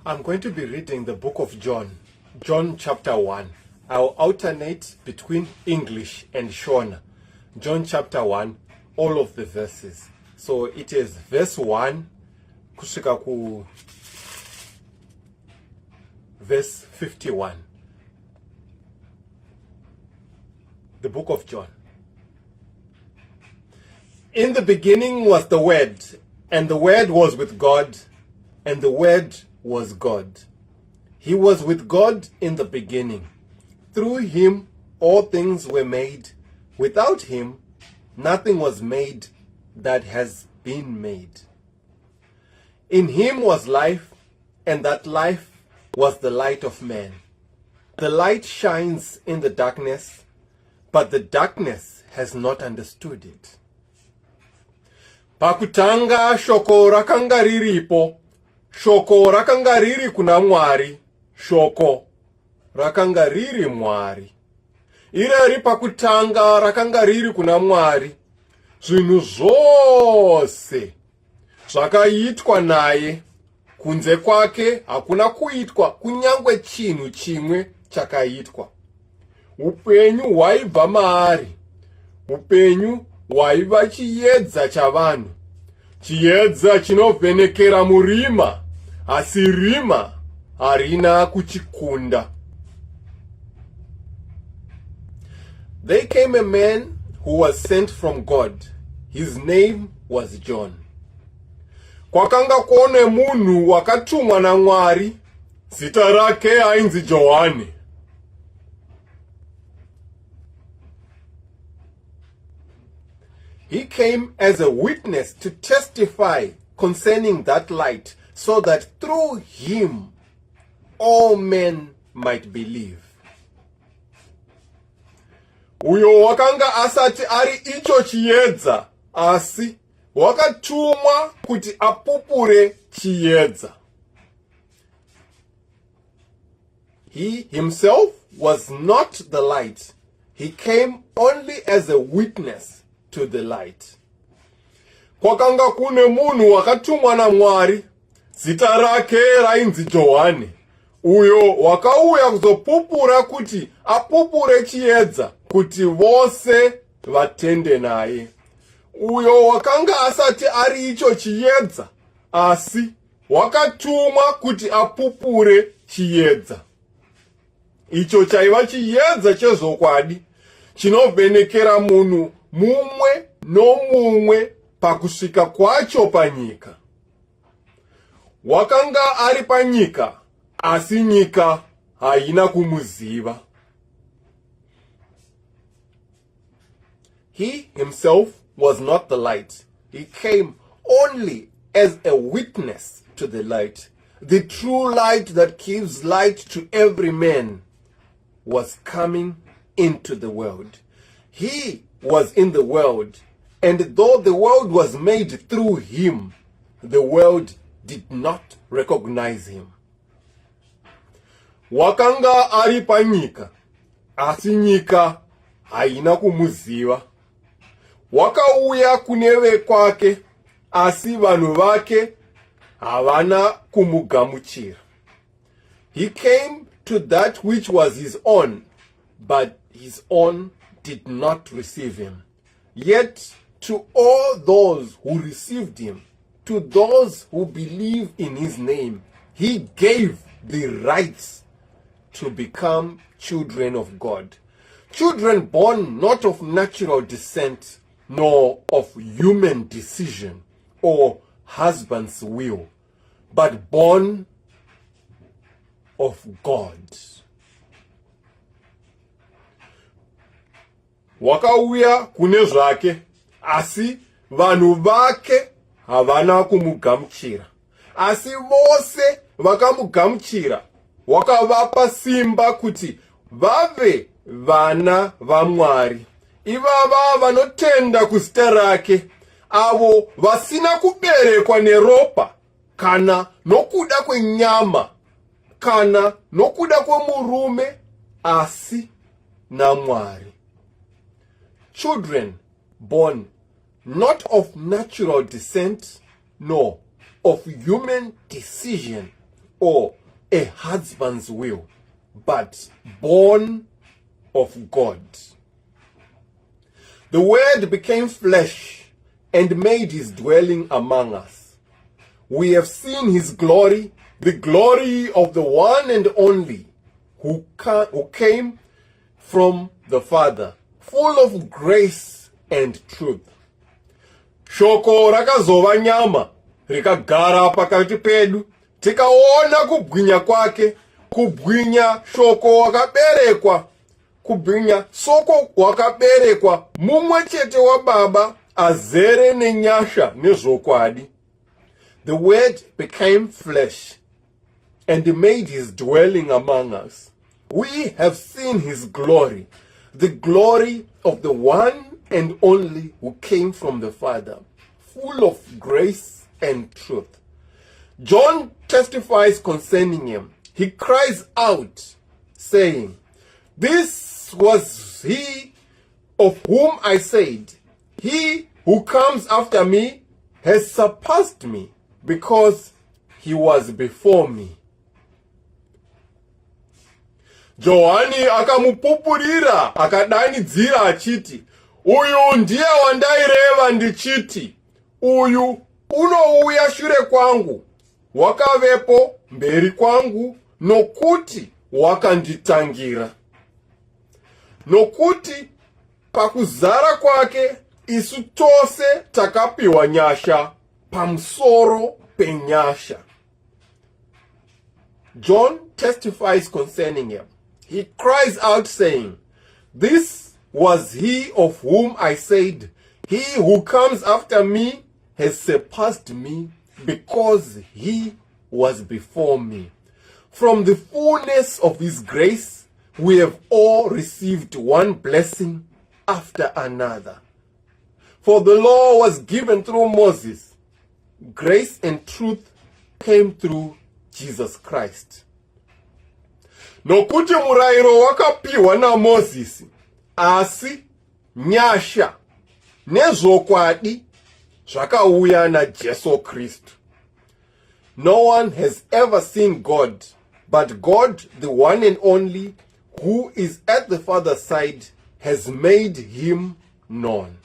I'm going to be reading the book of John, John chapter 1. I'll alternate between English and Shona. John chapter 1, all of the verses. So it is verse 1, kusvika ku verse 51. The book of John. In the beginning was the Word, and the Word was with God, and the Word was God. He was with God in the beginning. Through him all things were made. Without him nothing was made that has been made. In him was life, and that life was the light of men. The light shines in the darkness, but the darkness has not understood it. Pakutanga shoko rakanga riripo. Shoko rakanga riri kuna Mwari. Shoko rakanga riri Mwari. Ireri pakutanga rakanga riri kuna Mwari. Zvinhu zvose zvakaitwa naye. Kunze kwake hakuna kuitwa kunyangwe chinhu chimwe chakaitwa. Upenyu hwaibva maari. Upenyu hwaiva chiedza chavanhu. Chiedza chinovhenekera murima, asi rima harina kuchikunda. There came a man who was sent from God. His name was John. Kwakanga kone munhu wakatumwa naMwari, zita rake ainzi Johani. He came as a witness to testify concerning that light, so that through him all men might believe. Uyo wakanga asati ari icho chiedza, asi wakatumwa kuti apupure chiedza. He himself was not the light. He came only as a witness to the light. Kwakanga kune munhu wakatumwa naMwari, zita rake rainzi Johani. Uyo wakauya kuzopupura kuti apupure chiedza, kuti vose vatende naye. Uyo wakanga asati ari icho chiedza, asi wakatumwa kuti apupure chiedza. Icho chaiva chiedza chezokwadi, chinovhenekera munhu mumwe nomumwe pakusvika kwacho panyika. Wakanga ari panyika, asi nyika haina kumuziva. He himself was not the light. He came only as a witness to the light. The true light that gives light to every man was coming into the world. He was in the world, and though the world was made through him, the world did not recognize him. Wakanga ari panyika, asi nyika haina kumuziva. Wakauya kuneve kwake, asi vanhu vake havana kumugamuchira. He came to that which was his own, but his own did not receive him. Yet to all those who received him, to those who believe in his name, he gave the rights to become children of God. Children born not of natural descent, nor of human decision or husband's will, but born of God. Wakauya kune zvake, asi vanhu vake havana kumugamuchira. Asi vose vakamugamuchira, wakavapa simba kuti vave vana vaMwari. Ivava vanotenda kuzita rake, avo vasina kuberekwa neropa, kana nokuda kwenyama, kana nokuda kwemurume, asi naMwari. Children born not of natural descent, nor of human decision or a husband's will, but born of God. The Word became flesh and made his dwelling among us. We have seen his glory, the glory of the one and only who came from the Father, full of grace and truth. Shoko rakazova nyama, rikagara pakati pedu, tikaona kubwinya kwake, kubwinya shoko wakaberekwa, kubwinya soko wakaberekwa, mumwe chete wa Baba, azere nenyasha nezokwadi. The Word became flesh and made his dwelling among us. We have seen his glory, the glory of the one and only who came from the Father, full of grace and truth. John testifies concerning him. He cries out, saying, "This was he of whom I said, he who comes after me has surpassed me, because he was before me." Johani akamupupurira akadanidzira achiti, "Uyu ndiye wandaireva ndichiti, uyu unouya shure kwangu, wakavepo mberi kwangu, nokuti wakanditangira." Nokuti pakuzara kwake isu tose takapiwa nyasha pamusoro penyasha. John testifies concerning him. He cries out saying, "This was he of whom I said, he who comes after me has surpassed me, because he was before me." From the fullness of his grace, we have all received one blessing after another. For the law was given through Moses. Grace and truth came through Jesus Christ. Nokuti murayiro wakapiwa na Moses, asi nyasha nezokwadi zvakauya na Jesu Kristu. No one has ever seen God, but God, the one and only, who is at the Father's side, has made him known.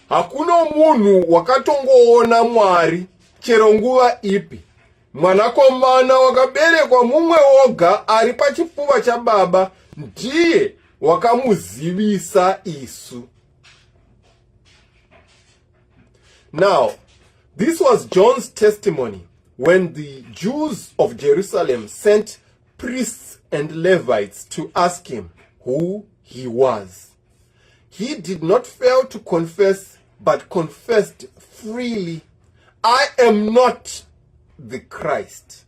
Hakuna munhu wakatongoona Mwari chero nguva ipi. Mwanakomana wakaberekwa mumwe woga ari pachipfuva cha Baba ndiye wakamuzivisa isu. Now, this was John's testimony when the Jews of Jerusalem sent priests and Levites to ask him who he was. He did not fail to confess, but confessed freely, "I am not the Christ."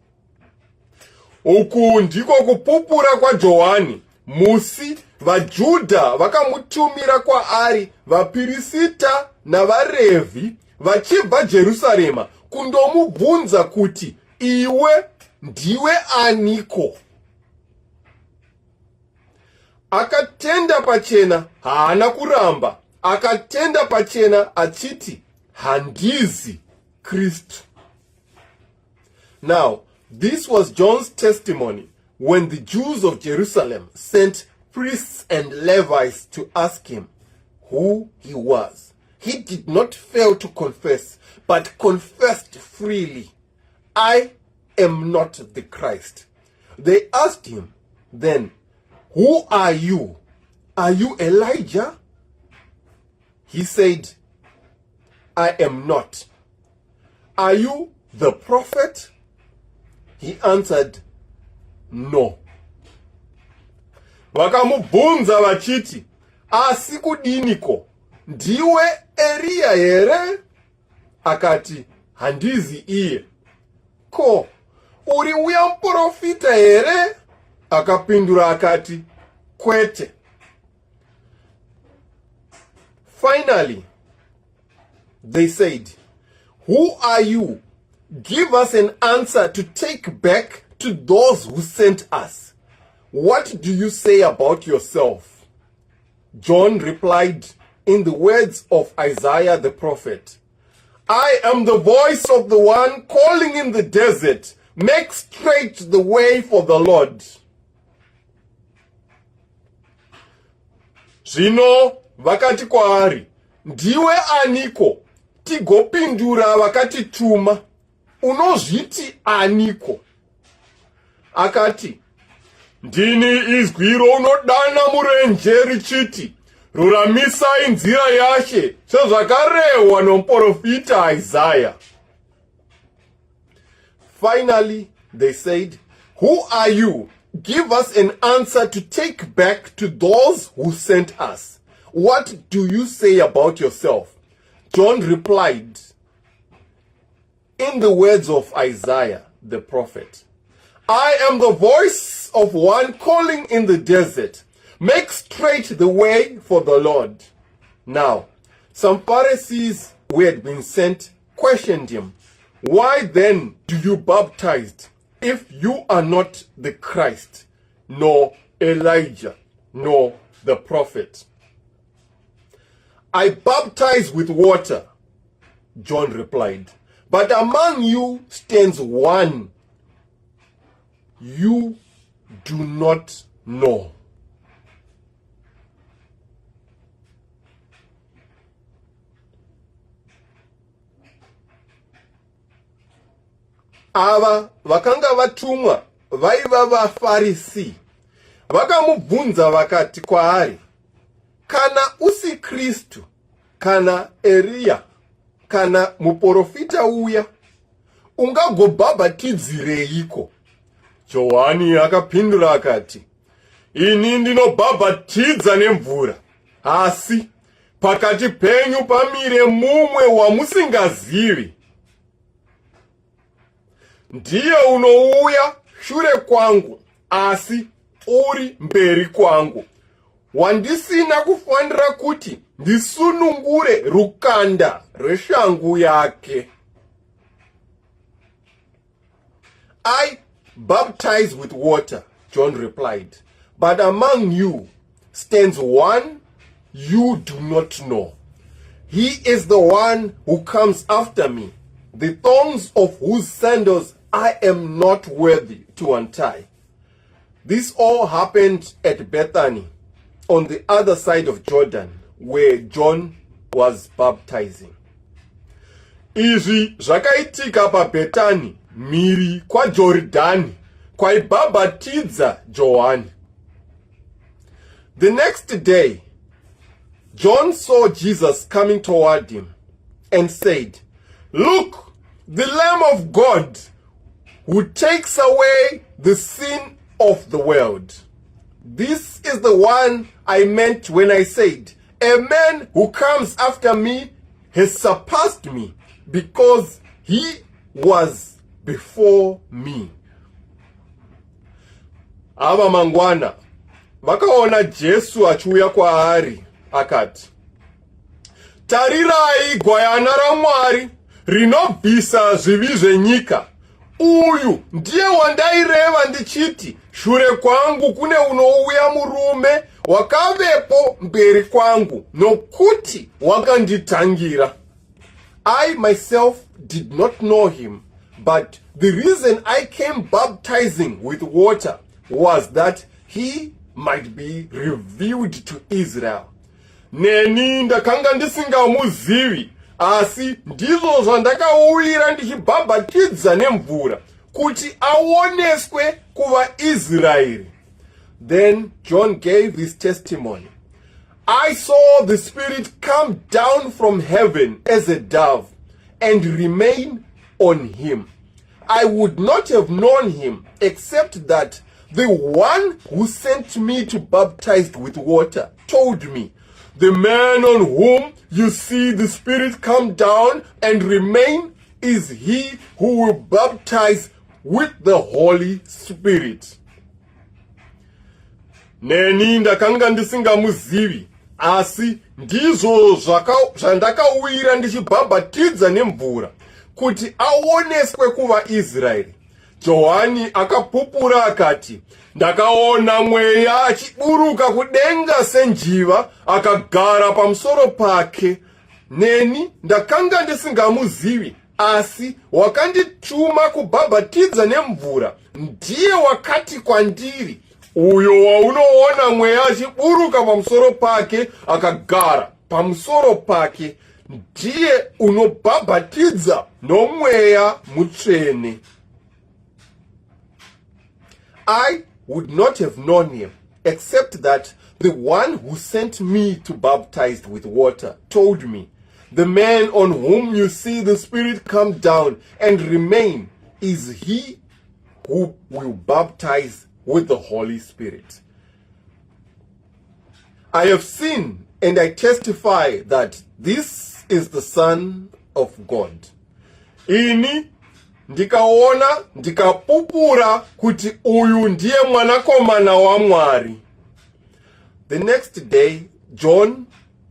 Uku ndiko kupupura kwa Johani. Musi vaJudha vakamutumira kwaari vapirisita navaRevhi vachibva Jerusarema kundomubvunza kuti, "Iwe ndiwe aniko?" Akatenda pachena, haana kuramba. Akatenda pachena achiti, "Handizi Kristu." Now, this was John's testimony when the Jews of Jerusalem sent priests and Levites to ask him who he was. He did not fail to confess, but confessed freely, "I am not the Christ." They asked him then, "Who are you? Are you Elijah?" He said, "I am not." "Are you the prophet?" He answered, "No." Vakamubvunza vachiti, "Asi kudiniko? Ndiwe Elia here?" Akati, "Handizi iye." "Ko, uri uya muprofita here?" Akapindura akati, "Kwete." Finally, they said, "Who are you? Give us an answer to take back to those who sent us. What do you say about yourself?" John replied in the words of Isaiah the prophet, "I am the voice of the one calling in the desert, make straight the way for the Lord. Zvino vakati kwaari, ndiwe aniko tigopindura vakatituma? Unozviti aniko? Akati, ndini izwi rounodana murenje richiti, ruramisai nzira yaShe, sezvakarehwa nomuprofita Isaiah. Finally, they said, who are you? Give us an answer to take back to those who sent us. What do you say about yourself? John replied, in the words of Isaiah the prophet, I am the voice of one calling in the desert, make straight the way for the Lord. Now, some Pharisees who had been sent questioned him, why then do you baptize if you are not the Christ, nor Elijah, nor the prophet? I baptize with water, John replied, but among you stands one you do not know. Ava vakanga vatumwa vaiva vaFarisi vakamubvunza vakati kwaari, kana usi Kristu, kana Eria, kana muprofita uya, ungagobhabhatidzireiko? Johani akapindura akati, ini ndinobhabhatidza nemvura, asi pakati penyu pamire mumwe wamusingazivi. Ndiye unouya shure kwangu, asi uri mberi kwangu, wandisina kufanira kuti ndisunungure rukanda rweshangu yake. I baptize with water, John replied, but among you stands one you do not know. He is the one who comes after me, the thongs of whose sandals I am not worthy to untie. This all happened at Bethany, on the other side of Jordan, where John was baptizing. Izvi zvakaitika paBhetani, mhiri kwaJorodhani, kwaibhabhatidza Johani. The next day, John saw Jesus coming toward him and said, look, the Lamb of God who takes away the sin of the world. This is the one I meant when I said, a man who comes after me has surpassed me because he was before me. Ava mangwana vakaona Jesu achiuya kwaari akati, tarirai gwayana raMwari rinobvisa zvivi zvenyika. Uyu ndiye wandaireva ndichiti, shure kwangu kune unouya murume wakavepo mberi kwangu, nokuti wakanditangira. I myself did not know him, but the reason I came baptizing with water was that he might be revealed to Israel. Neni ndakanga ndisingamuzivi, asi ndizvo zvandakauyira ndichibhabhatidza nemvura, kuti aoneswe kuvaIsraeri. Then John gave his testimony. I saw the Spirit come down from heaven as a dove and remain on him. I would not have known him except that the one who sent me to baptize with water told me, the man on whom you see the Spirit come down and remain is he who will baptize with the Holy Spirit. Neni ndakanga ndisingamuzivi, asi ndizvo zvandakauyira ndichibhabhatidza nemvura, kuti aoneswe kuvaIsraeri. Johani akapupura akati, ndakaona mweya achiburuka kudenga senjiva akagara pamusoro pake. Neni ndakanga ndisingamuzivi, asi wakandituma kubhabhatidza nemvura ndiye wakati kwandiri, uyo waunoona mweya achiburuka pamusoro pake akagara pamusoro pake ndiye unobhabhatidza nomweya mutsvene. I would not have known him, except that the one who sent me to baptize with water told me, the man on whom you see the Spirit come down and remain is he who will baptize with the Holy Spirit. I have seen and I testify that this is the Son of God. Ini ndikaona ndikapupura kuti uyu ndiye mwanakomana wa Mwari. The next day, John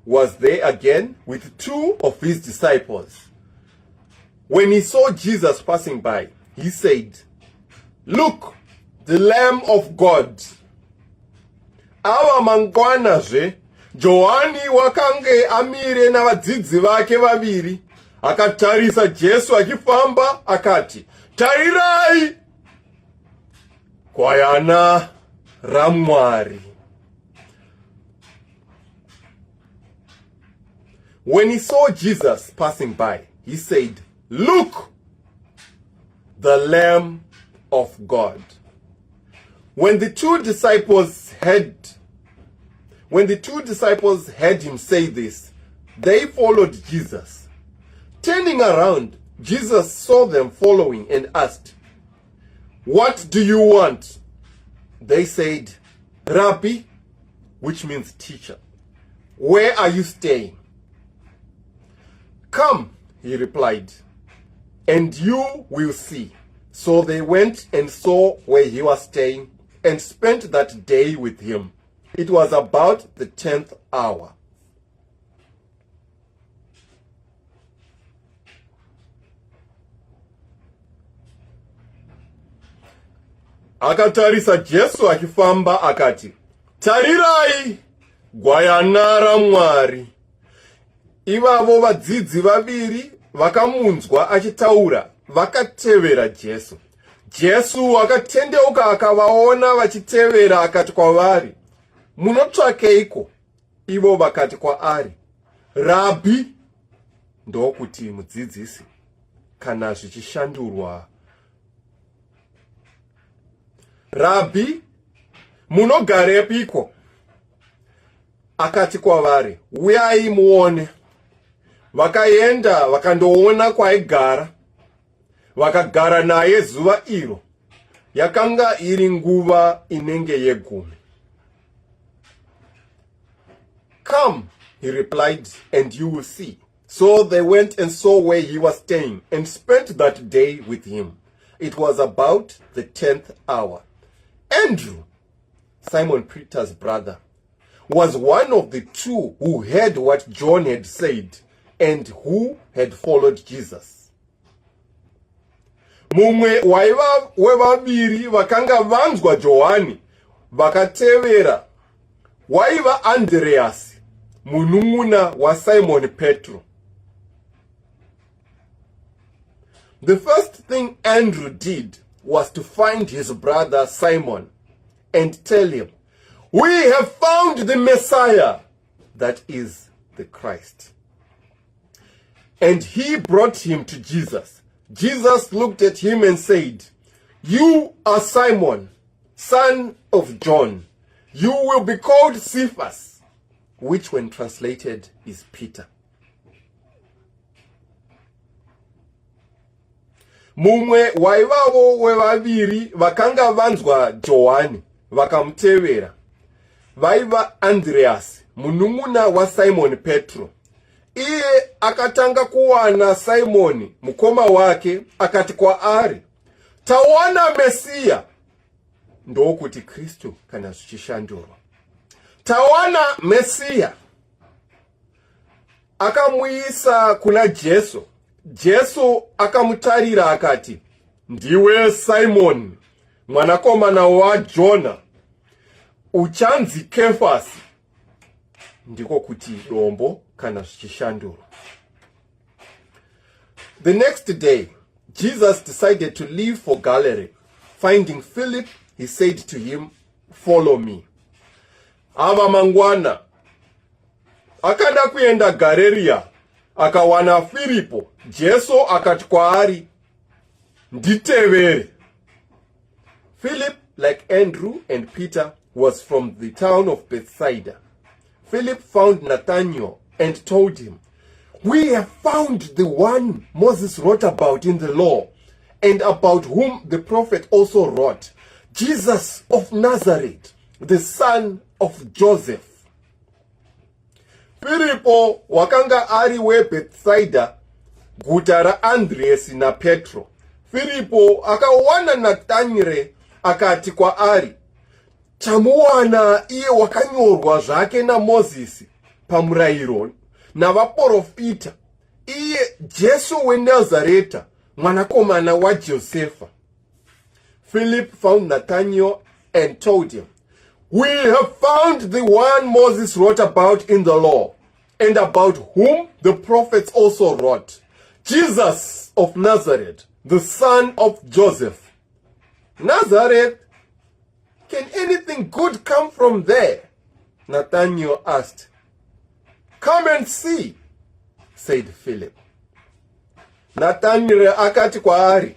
was there again with 2 of his disciples. When he saw Jesus passing by, he said, "Look, the Lamb of God." Ava mangwanazve, Johani wakange amire navadzidzi vake vaviri, akatarisa Jesu akifamba akati, "Tarirai, Gwayana raMwari." When he saw Jesus passing by, he said, "Look, the Lamb of God." When the two disciples heard him say this, they followed Jesus. Turning around, Jesus saw them following and asked, "What do you want?" They said, "Rabbi," which means teacher, "where are you staying?" "Come," he replied, "and you will see." So they went and saw where he was staying and spent that day with him. It was about the 10th hour. Akatarisa Jesu akifamba akati, "Tarirai, Gwayana raMwari." Ivavo vadzidzi vaviri vakamunzwa achitaura vakatevera Jesu. Jesu akatendeuka akavaona vachitevera akati kwavari, "Munotsvakeiko?" Ivo vakati kwaari, "Rabhi," ndokuti mudzidzisi, kana zvichishandurwa. "Rabhi, munogarepiko?" Akati kwavari, "Uyai muone." Vakaenda vakandoona kwaigara, vakagara naye zuva iro. Yakanga iri nguva inenge yegumi. "Come," he replied, "and you will see." So they went and saw where he was staying and spent that day with him. It was about the 10th hour. Andrew, Simon Peter's brother, was one of the 2 who heard what John had said and who had followed Jesus. Mumwe waiva wevaviri vakanga vanzwa Johani vakatevera waiva Andreas, munun'una wa Simon Petro. The first thing Andrew did was to find his brother Simon and tell him, "We have found the Messiah," that is, the Christ. And he brought him to Jesus. Jesus looked at him and said, "You are Simon, son of John. You will be called Cephas," which when translated is Peter. Mumwe waivavo wevaviri vakanga vanzwa Johani vakamutevera vaiva Andreas, munun'una wa Simon Petro. Iye akatanga kuwana Simoni mukoma wake akati kwaari, "Tawana Mesiya," ndokuti Kristu kana zvichishandurwa. Tawana Mesiya. Akamuisa kuna Jesu. Jesu akamutarira akati, "Ndiwe Simon, mwanakomana wa Jona. Uchanzi Kefasi," ndiko kuti dombo kana zvichishandurwa. The next day, Jesus decided to leave for Galilee. Finding Philip, he said to him, "Follow me." Ava mangwana akada kuenda Galirea, akawana Filipo. Jesu akati kwaari, "Nditevere." Philip, like Andrew and Peter, was from the town of Bethsaida. Philip found Nathanael and told him, "We have found the one Moses wrote about in the law, and about whom the prophet also wrote, Jesus of Nazareth, the son of Joseph." Filipo wakanga ari we Bethsaida, guta ra Andreas na Petro. Filipo akawana Nathanael akati kwaari, "Tamuwana iye wakanyorwa zvake na Moses pamurayiro navaprofita, iye Jesu weNazareta, mwanakomana waJosefa." Philip found Nathanael and told him, "We have found the one Moses wrote about in the law, and about whom the prophets also wrote, Jesus of Nazareth, the son of Joseph." Nazareth? Can anything good come from there? Nathanael asked. "Come and see," said Philip. Nathanael akati kwaari,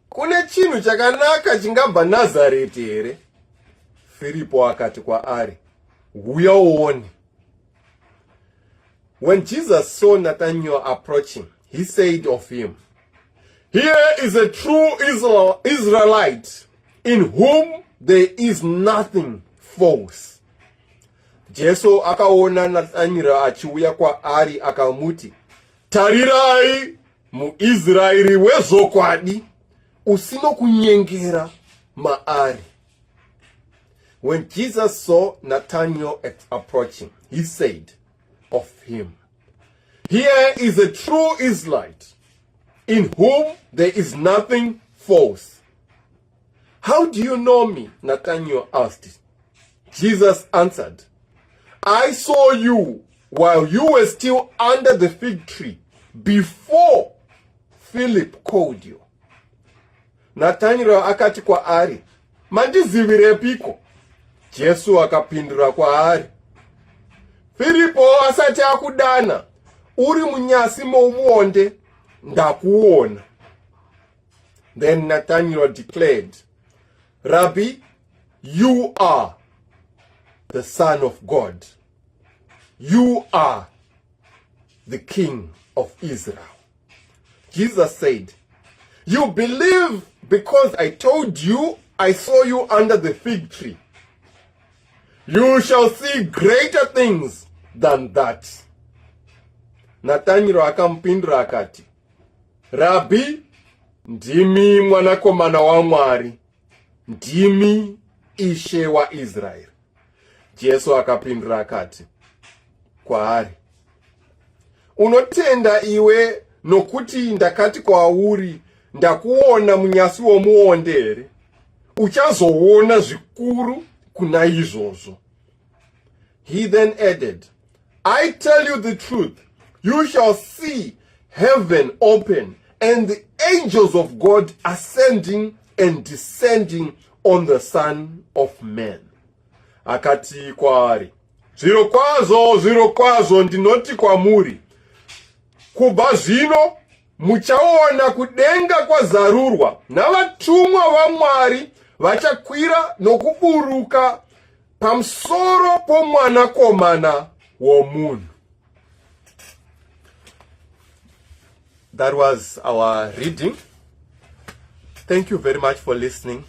"Kune chinhu chakanaka chingabva Nazareti here?" Filipo akati kwaari, "Uya uone." When Jesus saw Nathanael approaching, he said of him, "Here is a true Israelite, in whom there is nothing false." Jesu akaona Nathanael achiuya kwaari akamuti, "Tarirai, muIsraeri wezokwadi, usino kunyengera maari." When Jesus saw Nathanael approaching, he said of him, "Here is a true Israelite, in whom there is nothing false." "How do you know me?" Nathanael asked. Jesus answered, "I saw you while you were still under the fig tree, before Philip called you." Nathanael akati kwaari, "Mandizivirepiko?" Jesu akapindura kwaari, "Filipo asati akudana, uri munyasi momuonde, ndakuona." Then Nathanael declared, "Rabbi, you are the Son of God. You are the King of Israel." Jesus said, "You believe because I told you I saw you under the fig tree. You shall see greater things than that." Nathanael akampindura akati, "Rabbi, ndimi mwanakomana wa Mwari, ndimi Ishe wa Israeli." Jesu akapindura akati kwaari, "Unotenda iwe nokuti ndakati kwauri ndakuona munyasi womuonde here? Uchazoona zvikuru kuna izvozvo." He then added, "I tell you the truth, you shall see heaven open and the angels of God ascending and descending on the Son of Man." Akati kwaari, "Zvirokwazvo ndinoti kwamuri, kubva zvino muchaona kudenga kwazarurwa navatumwa vaMwari vachakwira nokuburuka pamusoro pomwanakomana womunhu." That was our reading. Thank you very much for listening.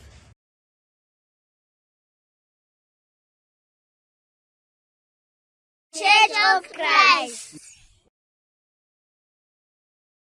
Church of Christ.